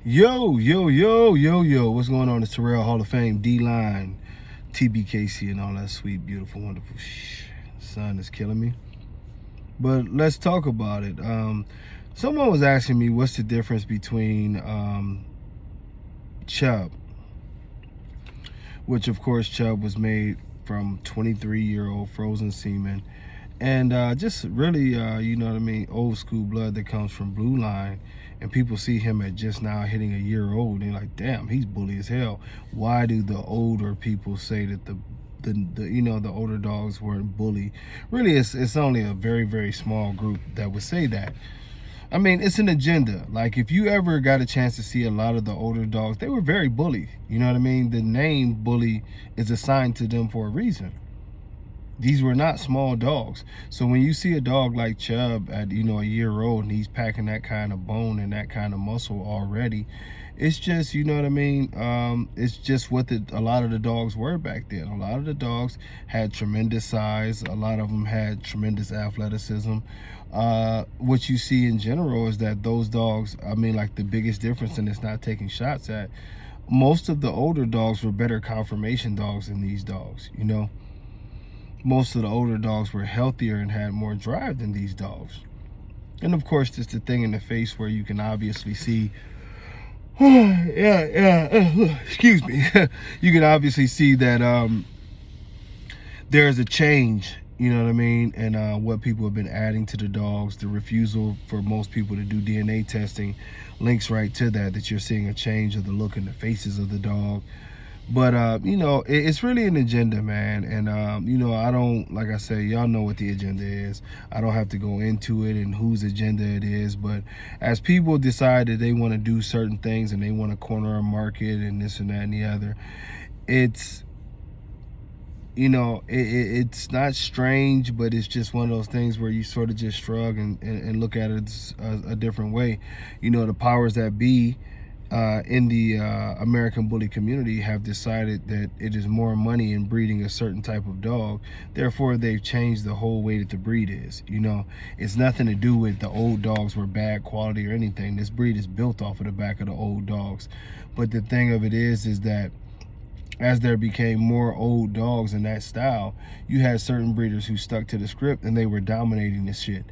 Yo, what's going on? It's Terrell, Hall of Fame, D-Line, Tbkc, and all that sweet, beautiful, wonderful sun is killing me. But let's talk about it. Someone was asking me what's the difference between Chubb, which of course Chubb was made from 23-year-old frozen semen, and just really, you know what I mean, old school blood that comes from Blue Line. And people see him at just now hitting a year old, and they're like, damn, he's bully as hell. Why do the older people say that the older dogs weren't bully? Really, it's only a very small group that would say that. I mean, it's an agenda. Like, if you ever got a chance to see a lot of the older dogs, they were very bully. You know what I mean? The name bully is assigned to them for a reason. These were not small dogs. So when you see a dog like Chubb at, a year old, and he's packing that kind of bone and that kind of muscle already, it's just, you know what I mean? It's just what a lot of the dogs were back then. A lot of the dogs had tremendous size. A lot of them had tremendous athleticism. What you see in general is that those dogs, I mean, like, the biggest difference, and it's not taking shots at, most of the older dogs were better conformation dogs than these dogs, Most of the older dogs were healthier and had more drive than these dogs. And of course, there's the thing in the face where you can obviously see, excuse me, you can obviously see that there's a change, you know what I mean, and what people have been adding to the dogs. The refusal for most people to do DNA testing links right to that you're seeing a change of the look in the faces of the dog. But, it's really an agenda, man. And, I don't, like I say, y'all know what the agenda is. I don't have to go into it and whose agenda it is. But as people decide that they want to do certain things and they want to corner a market and this and that and the other, it's, it's not strange, but it's just one of those things where you sort of just shrug and look at it a different way. The powers that be in the American bully community have decided that it is more money in breeding a certain type of dog. Therefore, they've changed the whole way that the breed is. It's nothing to do with the old dogs were bad quality or anything. This breed is built off of the back of the old dogs. But the thing of it is that as there became more old dogs in that style, you had certain breeders who stuck to the script and they were dominating this shit.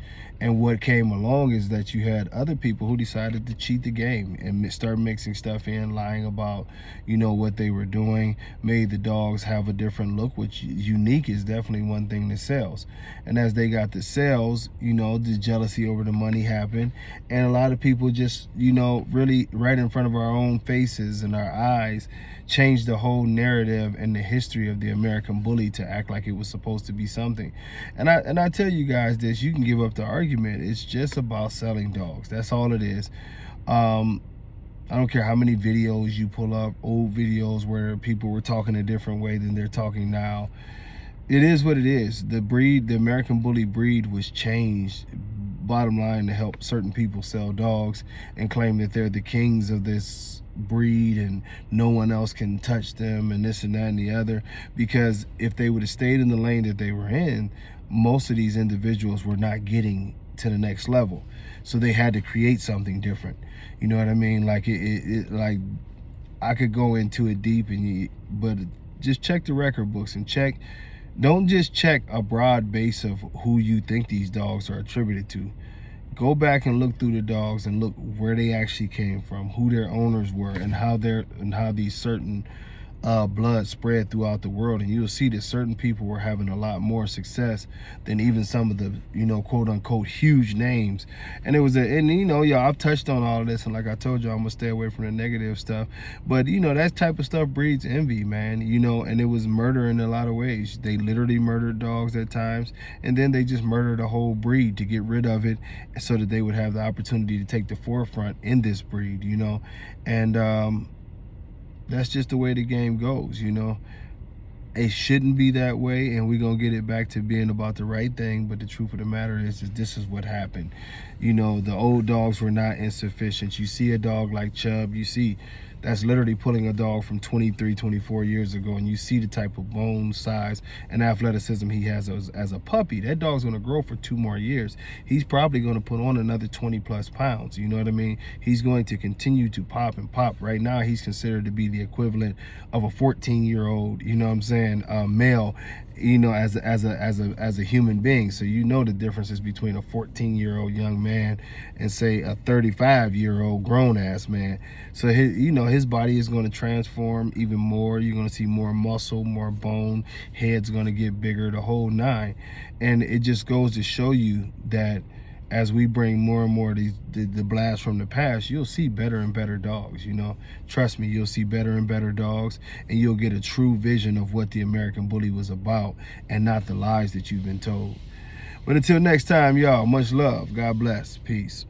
And what came along is that you had other people who decided to cheat the game and start mixing stuff in, lying about, what they were doing, made the dogs have a different look, which unique is definitely one thing that sells. And as they got the sales, the jealousy over the money happened. And a lot of people just, really right in front of our own faces and our eyes, changed the whole narrative and the history of the American bully to act like it was supposed to be something. And I tell you guys this, you can give up the argument. It's just about selling dogs. That's all it is. I don't care how many videos you pull up, old videos where people were talking a different way than they're talking now. It is what it is. The American bully breed was changed, bottom line, to help certain people sell dogs and claim that they're the kings of this breed and no one else can touch them and this and that and the other. Because if they would have stayed in the lane that they were in, most of these individuals were not getting to the next level. So they had to create something different. You know what I mean? Like like I could go into it deep, but just check the record books and don't just check a broad base of who you think these dogs are attributed to. Go back and look through the dogs and look where they actually came from, who their owners were, and how these certain blood spread throughout the world. And you'll see that certain people were having a lot more success than even some of the, quote unquote huge names. And it was I've touched on all of this, and like I told you, I'm gonna stay away from the negative stuff. But that type of stuff breeds envy, man. And it was murder in a lot of ways. They literally murdered dogs at times, and then they just murdered a whole breed to get rid of it so that they would have the opportunity to take the forefront in this breed, and that's just the way the game goes. It shouldn't be that way, and we're gonna get it back to being about the right thing. But the truth of the matter is this is what happened. The old dogs were not insufficient. You see a dog like Chubb, you see that's literally pulling a dog from 23, 24 years ago, and you see the type of bone size and athleticism he has as a puppy. That dog's going to grow for 2 more years. He's probably going to put on another 20 plus pounds. You know what I mean? He's going to continue to pop and pop. Right now, he's considered to be the equivalent of a 14-year-old, you know what I'm saying, male, you know, as a human being. So you know the differences between a 14-year-old young man and say a 35-year-old grown-ass man. So his body is going to transform even more. You're going to see more muscle, more bone, head's going to get bigger, the whole nine. And it just goes to show you that as we bring more and more of the blasts from the past, you'll see better and better dogs, you know. Trust me, you'll see better and better dogs, and you'll get a true vision of what the American Bully was about and not the lies that you've been told. But until next time, y'all, much love. God bless. Peace.